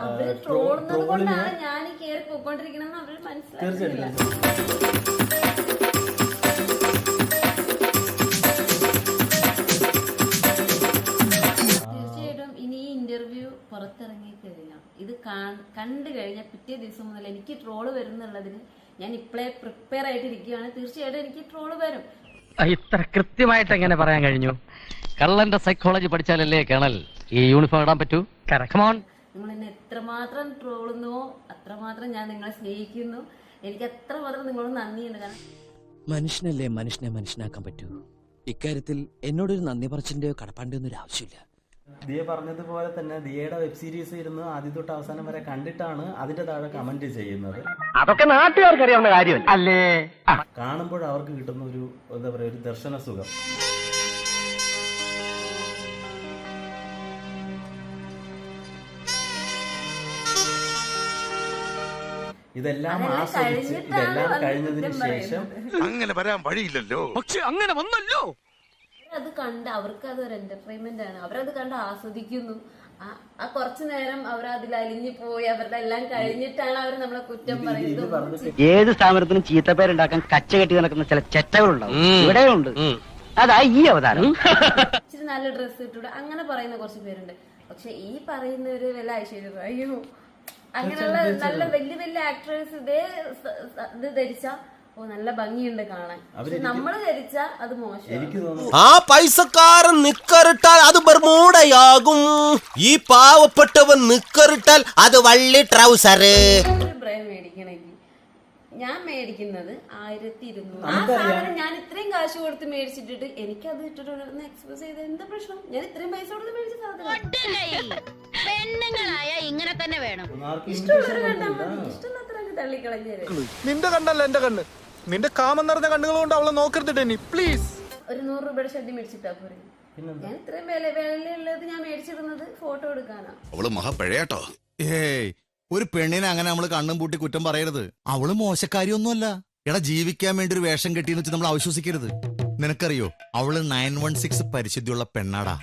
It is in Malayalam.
അവര് ട്രോളുന്നത് കൊണ്ടാണ് ഞാൻ കേറി പോയിക്കൊണ്ടിരിക്കണെന്ന് അവര് മനസ്സിലാക്കുന്നില്ല. തീർച്ചയായിട്ടും ഇനി ഈ ഇന്റർവ്യൂ പുറത്തിറങ്ങി കഴിഞ്ഞാൽ ഇത് കണ്ടു കഴിഞ്ഞാൽ പിറ്റേ ദിവസം മുതൽ എനിക്ക് ട്രോള് വരുന്നുള്ളതിന് ഞാൻ ഇപ്പോഴേ പ്രിപ്പയർ ആയിട്ടിരിക്കുകയാണ്. തീർച്ചയായിട്ടും എനിക്ക് ട്രോള് വരും. ഇത്ര കൃത്യമായിട്ട് എങ്ങനെ പറയാൻ കഴിഞ്ഞു? കള്ളന്റെ സൈക്കോളജി പഠിച്ചാലല്ലേ കേണൽ ഈ യൂണിഫോം ഇടാൻ പറ്റൂ. നിങ്ങൾ എന്നെ എത്രമാത്രം ട്രോളുന്നുവോ അത്രമാത്രം ഞാൻ നിങ്ങളെ സ്നേഹിക്കുന്നു. എനിക്ക് എത്രമാത്രം നിങ്ങളോട് നന്ദിയുണ്ട്. കാരണം മനുഷ്യനല്ലേ മനുഷ്യനെ മനുഷ്യനാക്കാൻ പറ്റൂ. ഇക്കാര്യത്തിൽ എന്നോടൊരു നന്ദി പറച്ചിന്റെയോ കടപ്പാണ്ടിയോ ഒന്നും ആവശ്യമില്ല. ദിയ പറഞ്ഞതുപോലെ തന്നെ ദിയയുടെ വെബ് സീരീസ് ഇരുന്ന് ആദ്യം തൊട്ട് അവസാനം വരെ കണ്ടിട്ടാണ് അതിന്റെ താഴെ കമന്റ് ചെയ്യുന്നത്. അതൊക്കെ നാട്ടുകാർക്ക് അറിയാവുന്ന കാര്യം അല്ലേ? കാണുമ്പോൾ അവർക്ക് കിട്ടുന്ന ഒരു എന്താ പറയാ ഒരു ദർശന സുഖം. ഇതെല്ലാം ആസ്വദിച്ച് ഇതെല്ലാം കഴിഞ്ഞതിന് ശേഷം അങ്ങനെ വരാൻ വഴിയില്ലല്ലോ. പക്ഷെ അങ്ങനെ വന്നല്ലോ. അത് കണ്ട് അവർക്ക് അതൊരു എന്റർടൈൻമെന്റ് ആണ്. അവരത് കണ്ട് ആസ്വദിക്കുന്നു. ആ കുറച്ചു നേരം അവർ അതിൽ അലിഞ്ഞു പോയി അവരുടെ എല്ലാം കഴിഞ്ഞിട്ടാണ് അവർ നമ്മളെ കുറ്റം പറയുന്നത്. ഏത് സ്ഥാപനത്തിനും ചീത്തപ്പേരുണ്ടാക്കാൻ കച്ച കെട്ടി നടക്കുന്ന ചില ചെറ്റകളുണ്ടാവും. ഇവിടെ ഉണ്ട്. അതാ ഈ അവതാരം. ഇച്ചിരി നല്ല ഡ്രസ്സ് ഇട്ടൂടെ അങ്ങനെ പറയുന്ന കുറച്ച് പേരുണ്ട്. പക്ഷെ ഈ പറയുന്നവര് വല്ല ഐശ്വര്യം അയ്യോ അങ്ങനെയുള്ള നല്ല വലിയ വലിയ ആക്ടേഴ്സ് ഇതേ ഇത് ധരിച്ച നല്ല ഭംഗിയുണ്ട് കാണാൻ. നമ്മള് ധരിച്ച അത് മോശം. ആ പൈസക്കാരൻ നിക്കറിട്ടാൽ അത് ബർമൂടയാകും. ഈ പാവപ്പെട്ടവൻ നിക്കറിട്ടാൽ അത് വള്ളി ട്രൗസർ. ഒരു ബ്രേ മേടിക്കണമെങ്കിൽ ഞാൻ മേടിക്കുന്നത് 1200. ആ സാധനം ഞാൻ ഇത്രയും കാശ് കൊടുത്ത് മേടിച്ചിട്ടിട്ട് എനിക്കത് ഇട്ടിട്ട് എക്സ്പ്രസ് ചെയ്ത് എന്താ പ്രശ്നം? ഞാൻ ഇത്രയും പൈസ കൊടുത്ത് മേടിച്ച സാധനം പെണ്ണുങ്ങളായ ഇങ്ങനെ തന്നെ വേണം. ഇഷ്ടമുള്ളവർ കണ്ടാൽ മതി. ഇഷ്ടമുള്ളത്ര തള്ളിക്കളഞ്ഞേര്. നിന്റെ കണ്ണല്ല എന്റെ കണ്ണ്. നിന്റെ കാമം നിറഞ്ഞ കണ്ണുകൾ കൊണ്ട് അവളെ നോക്കരുത് ഡെന്നി പ്ലീസ്. ഒരു 100 രൂപയുടെ ഷഡ്ഡി മേടിച്ചിട്ടാ പോരെ. ഞാൻ ഇത്രയും വിലയുള്ളത് ഞാൻ മേടിച്ചിരുന്നത് ഫോട്ടോ എടുക്കാനാ. അവള് മഹാപ്പഴയാട്ടോ. ഏയ് ഒരു പെണ്ണിനെ അങ്ങനെ നമ്മള് കണ്ണും പൂട്ടി കുറ്റം പറയരുത്. അവള് മോശക്കാരിയൊന്നുമല്ല. എടാ ജീവിക്കാൻ വേണ്ടി ഒരു വേഷം കെട്ടിയെന്ന് വെച്ച് നമ്മൾ അവിശ്വസിക്കരുത്. നിനക്കറിയോ അവള് 916 പരിശുദ്ധിയുള്ള പെണ്ണാടാ.